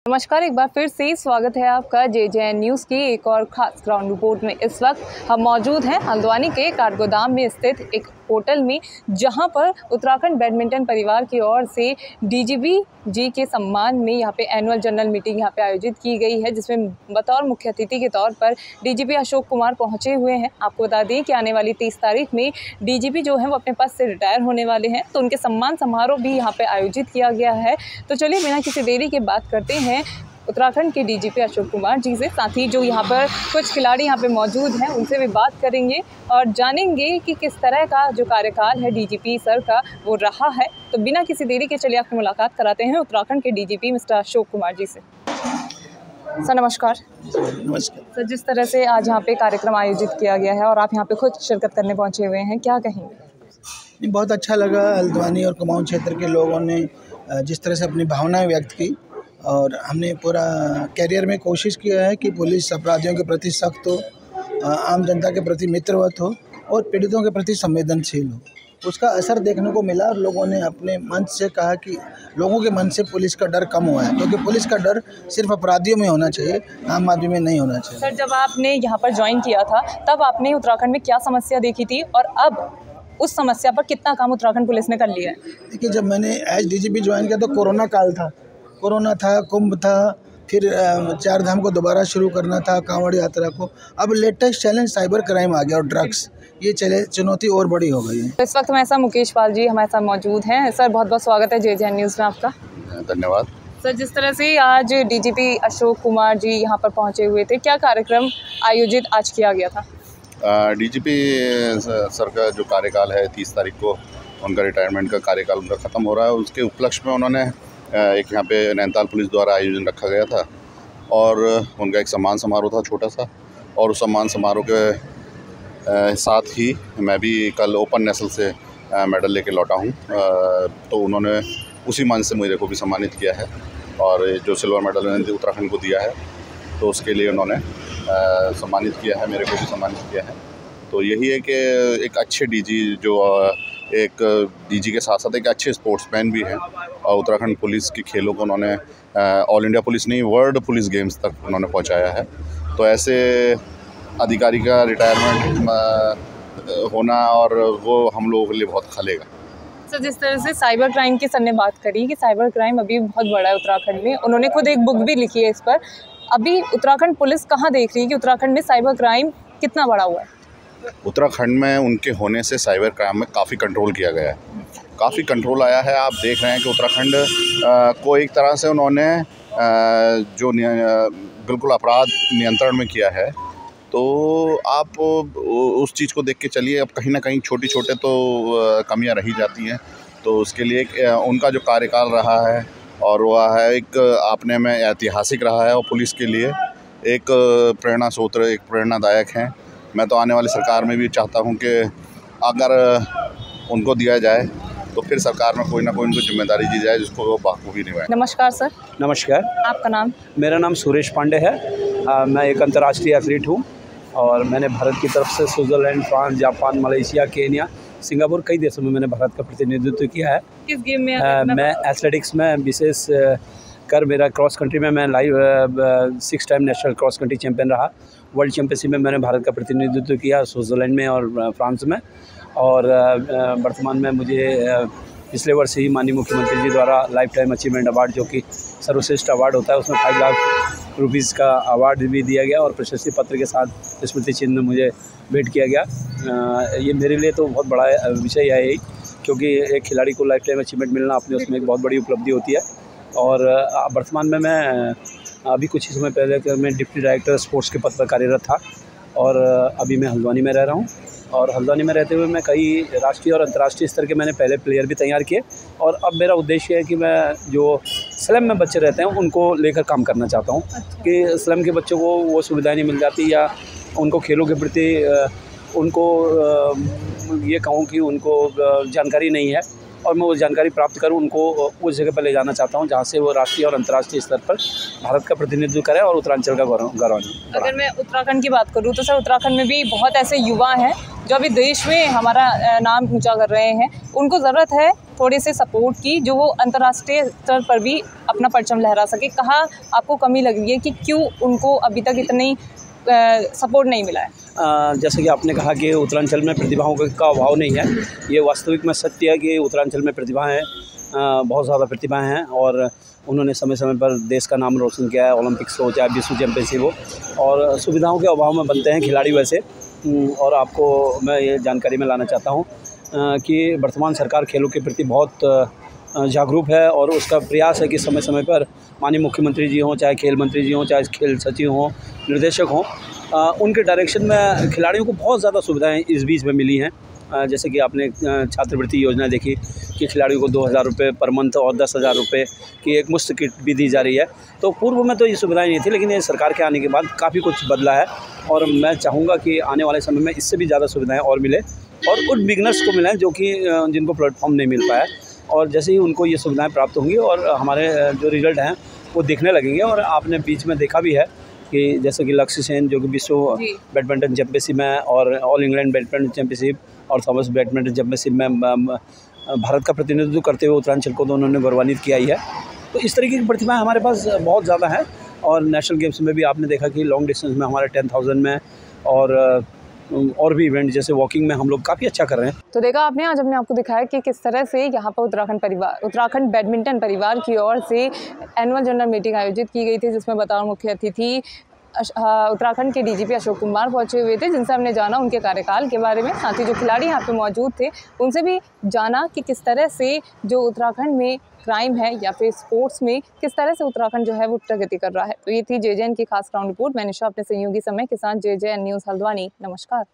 नमस्कार, एक बार फिर से स्वागत है आपका JJN न्यूज़ की एक और खास ग्राउंड रिपोर्ट में। इस वक्त हम मौजूद हैं हल्द्वानी के काठगोदाम में स्थित एक होटल में, जहां पर उत्तराखंड बैडमिंटन परिवार की ओर से DGP जी के सम्मान में यहां पे एनुअल जनरल मीटिंग यहां पे आयोजित की गई है, जिसमें बतौर मुख्य अतिथि के तौर पर DGP अशोक कुमार पहुंचे हुए हैं। आपको बता दें कि आने वाली 30 तारीख में DGP जो है वो अपने पद से रिटायर होने वाले हैं, तो उनके सम्मान समारोह भी यहाँ पे आयोजित किया गया है। तो चलिए बिना किसी देरी के बात करते हैं उत्तराखंड के DGP अशोक कुमार जी से। साथ ही जो यहाँ पर कुछ खिलाड़ी यहाँ पे मौजूद हैं उनसे भी बात करेंगे और जानेंगे कि किस तरह का जो कार्यकाल है DGP सर का वो रहा है। तो बिना किसी देरी के चलिए आपकी मुलाकात कराते हैं उत्तराखंड के DGP मिस्टर अशोक कुमार जी से। सर नमस्कार। नमस्कार सर, जिस तरह से आज यहाँ पे कार्यक्रम आयोजित किया गया है और आप यहाँ पे खुद शिरकत करने पहुँचे हुए हैं, क्या कहेंगे? बहुत अच्छा लगा। हल्द्वानी और कुमाऊं क्षेत्र के लोगों ने जिस तरह से अपनी भावनाएं व्यक्त की, और हमने पूरा कैरियर में कोशिश किया है कि पुलिस अपराधियों के प्रति सख्त हो, आम जनता के प्रति मित्रवत हो और पीड़ितों के प्रति संवेदनशील हो। उसका असर देखने को मिला और लोगों ने अपने मन से कहा कि लोगों के मन से पुलिस का डर कम हुआ है, क्योंकि पुलिस का डर सिर्फ अपराधियों में होना चाहिए, आम आदमी में नहीं होना चाहिए। सर, जब आपने यहाँ पर ज्वाइन किया था तब आपने उत्तराखंड में क्या समस्या देखी थी और अब उस समस्या पर कितना काम उत्तराखंड पुलिस ने कर लिया है? देखिए, जब मैंने एज DGP ज्वाइन किया तो कोरोना काल था, कोरोना था, कुंभ था, फिर 4 धाम को दोबारा शुरू करना था, कांवड़ यात्रा को। अब लेटेस्ट चैलेंज साइबर क्राइम आ गया और ड्रग्स, ये चुनौती और बड़ी हो गई है। तो इस वक्त हमारे साथ मुकेश पाल जी हमारे साथ मौजूद हैं। सर, बहुत बहुत स्वागत है JJN न्यूज़ में आपका। धन्यवाद। सर, जिस तरह से आज DGP अशोक कुमार जी यहाँ पर पहुँचे हुए थे, क्या कार्यक्रम आयोजित आज किया गया था? DGP सर का जो कार्यकाल है 30 तारीख को उनका रिटायरमेंट का कार्यकाल उनका ख़त्म हो रहा है। उसके उपलक्ष्य में उन्होंने एक यहाँ पे नैनीताल पुलिस द्वारा आयोजन रखा गया था और उनका एक सम्मान समारोह था छोटा सा, और उस सम्मान समारोह के साथ ही मैं भी कल ओपन नेशनल से मेडल लेके लौटा हूँ। तो उन्होंने उसी मंच से मुझे को भी सम्मानित किया है, और जो सिल्वर मेडल उन्होंने उत्तराखंड को दिया है तो उसके लिए उन्होंने सम्मानित किया है, मेरे को भी सम्मानित किया है। तो यही है कि एक अच्छे DG जो एक DG के साथ साथ एक अच्छे स्पोर्ट्समैन भी हैं, और उत्तराखंड पुलिस की खेलों को उन्होंने ऑल इंडिया पुलिस नहीं, वर्ल्ड पुलिस गेम्स तक उन्होंने पहुंचाया है। तो ऐसे अधिकारी का रिटायरमेंट होना और वो हम लोगों के लिए बहुत खलेगा। सर, जिस तरह से साइबर क्राइम की सर ने बात करी कि साइबर क्राइम अभी बहुत बड़ा है उत्तराखंड में, उन्होंने खुद एक बुक भी लिखी है इस पर। अभी उत्तराखंड पुलिस कहाँ देख रही है कि उत्तराखंड में साइबर क्राइम कितना बड़ा हुआ है? उत्तराखंड में उनके होने से साइबर क्राइम में काफ़ी कंट्रोल किया गया है, काफ़ी कंट्रोल आया है। आप देख रहे हैं कि उत्तराखंड को एक तरह से उन्होंने जो बिल्कुल अपराध नियंत्रण में किया है। तो आप उस चीज़ को देख के चलिए, अब कहीं ना कहीं छोटी छोटे तो कमियां रही जाती हैं। तो उसके लिए उनका जो कार्यकाल रहा है और वह है एक अपने में ऐतिहासिक रहा है, और पुलिस के लिए एक प्रेरणा स्रोत, एक प्रेरणादायक हैं। मैं तो आने वाली सरकार में भी चाहता हूं कि अगर उनको दिया जाए तो फिर सरकार में कोई ना कोई उनको जिम्मेदारी दी जाए जिसको वो बाखूबी निभाएं। नमस्कार सर। नमस्कार। आपका नाम? मेरा नाम सुरेश पांडे है। मैं एक अंतर्राष्ट्रीय एथलीट हूँ और मैंने भारत की तरफ से Switzerland, France, Japan, Malaysia, Kenya, Singapore, कई देशों में मैंने भारत का प्रतिनिधित्व किया है। किस गेम में? मैं एथलेटिक्स में विशेष कर मेरा क्रॉस कंट्री में मैं live 6 time national cross country champion रहा। वर्ल्ड चैंपियनशिप में मैंने भारत का प्रतिनिधित्व किया स्विट्ज़रलैंड में और फ्रांस में। और वर्तमान में मुझे पिछले वर्ष ही माननीय मुख्यमंत्री जी द्वारा लाइफ टाइम अचीवमेंट अवार्ड, जो कि सर्वश्रेष्ठ अवार्ड होता है, उसमें 5 लाख रुपीज़ का अवार्ड भी दिया गया और प्रशस्ति पत्र के साथ स्मृति चिन्ह मुझे भेंट किया गया। ये मेरे लिए तो बहुत बड़ा विषय है यही, क्योंकि एक खिलाड़ी को लाइफ टाइम अचीवमेंट मिलना अपने उसमें एक बहुत बड़ी उपलब्धि होती है। और वर्तमान में मैं अभी कुछ ही समय पहले मैं डिप्टी डायरेक्टर स्पोर्ट्स के पद पर कार्यरत था, और अभी मैं हल्द्वानी में रह रहा हूँ। और हल्द्वानी में रहते हुए मैं कई राष्ट्रीय और अंतर्राष्ट्रीय स्तर के मैंने पहले प्लेयर भी तैयार किए, और अब मेरा उद्देश्य है कि मैं जो स्लम में बच्चे रहते हैं उनको लेकर काम करना चाहता हूँ। कि स्लम के बच्चों को वो सुविधाएं नहीं मिल जाती, या उनको खेलों के प्रति उनको ये कहूँ कि उनको जानकारी नहीं है, और मैं वो जानकारी प्राप्त करूँ, उनको उस जगह पर ले जाना चाहता हूँ जहाँ से वो राष्ट्रीय और अंतर्राष्ट्रीय स्तर पर भारत का प्रतिनिधित्व करें और उत्तरांचल का गौरव। अगर मैं उत्तराखंड की बात करूँ तो सर, उत्तराखंड में भी बहुत ऐसे युवा हैं जो अभी देश में हमारा नाम ऊंचा कर रहे हैं। उनको ज़रूरत है थोड़े से सपोर्ट की जो वो अंतर्राष्ट्रीय स्तर पर भी अपना परचम लहरा सके। कहाँ आपको कमी लग रही है कि क्यों उनको अभी तक इतनी सपोर्ट नहीं मिला है? जैसे कि आपने कहा कि उत्तरांचल में प्रतिभाओं का अभाव नहीं है, ये वास्तविक में सत्य है कि उत्तरांचल में प्रतिभाएं हैं, बहुत ज़्यादा प्रतिभाएं हैं और उन्होंने समय समय पर देश का नाम रोशन किया है। ओलंपिक्स हो चाहे विश्व चैंपियनशिप हो, और सुविधाओं के अभाव में बनते हैं खिलाड़ी वैसे। और आपको मैं ये जानकारी में लाना चाहता हूँ कि वर्तमान सरकार खेलों के प्रति बहुत जागरूक है और उसका प्रयास है कि समय समय पर माननीय मुख्यमंत्री जी हों, चाहे खेल मंत्री जी हों, चाहे खेल सचिव हों, निर्देशक हों, उनके डायरेक्शन में खिलाड़ियों को बहुत ज़्यादा सुविधाएं इस बीच में मिली हैं। जैसे कि आपने छात्रवृत्ति योजना देखी कि खिलाड़ियों को 2,000 रुपये पर मंथ और 10,000 रुपये की एक मुफ्त किट भी दी जा रही है। तो पूर्व में तो ये सुविधाएं नहीं थी, लेकिन ये सरकार के आने के बाद काफ़ी कुछ बदला है और मैं चाहूँगा कि आने वाले समय में इससे भी ज़्यादा सुविधाएँ और मिले और उन बिगनर्स को मिलें जो कि जिनको प्लेटफॉर्म नहीं मिल पाया। और जैसे ही उनको ये सुविधाएं प्राप्त होंगी और हमारे जो रिज़ल्ट हैं वो दिखने लगेंगे। और आपने बीच में देखा भी है कि जैसे कि लक्ष्य सेन जो कि विश्व बैडमिंटन चैंपियनशिप में और ऑल इंग्लैंड बैडमिंटन चैंपियनशिप और थॉमस बैडमिंटन चैंपियनशिप में भारत का प्रतिनिधित्व करते हुए उत्तरांचल को तो उन्होंने गौरवान्वित किया ही है। तो इस तरीके की प्रतिभाएं हमारे पास बहुत ज़्यादा है। और नेशनल गेम्स में भी आपने देखा कि लॉन्ग डिस्टेंस में हमारे 10,000 में और भी इवेंट जैसे वॉकिंग में हम लोग काफ़ी अच्छा कर रहे हैं। तो देखा आपने, आज हमने आपको दिखाया कि किस तरह से यहाँ पर उत्तराखंड बैडमिंटन परिवार की ओर से एनुअल जनरल मीटिंग आयोजित की गई थी, जिसमें बतौर मुख्य अतिथि उत्तराखंड के डीजीपी अशोक कुमार पहुंचे हुए थे, जिनसे हमने जाना उनके कार्यकाल के बारे में। साथ ही जो खिलाड़ी यहाँ पे मौजूद थे उनसे भी जाना कि किस तरह से जो उत्तराखंड में क्राइम है या फिर स्पोर्ट्स में किस तरह से उत्तराखंड जो है वो प्रगति कर रहा है। तो ये थी JJN की खास ग्राउंड रिपोर्ट। मैं निशा अपने सहयोगी समय के साथ JJN न्यूज़ हल्द्वानी। नमस्कार।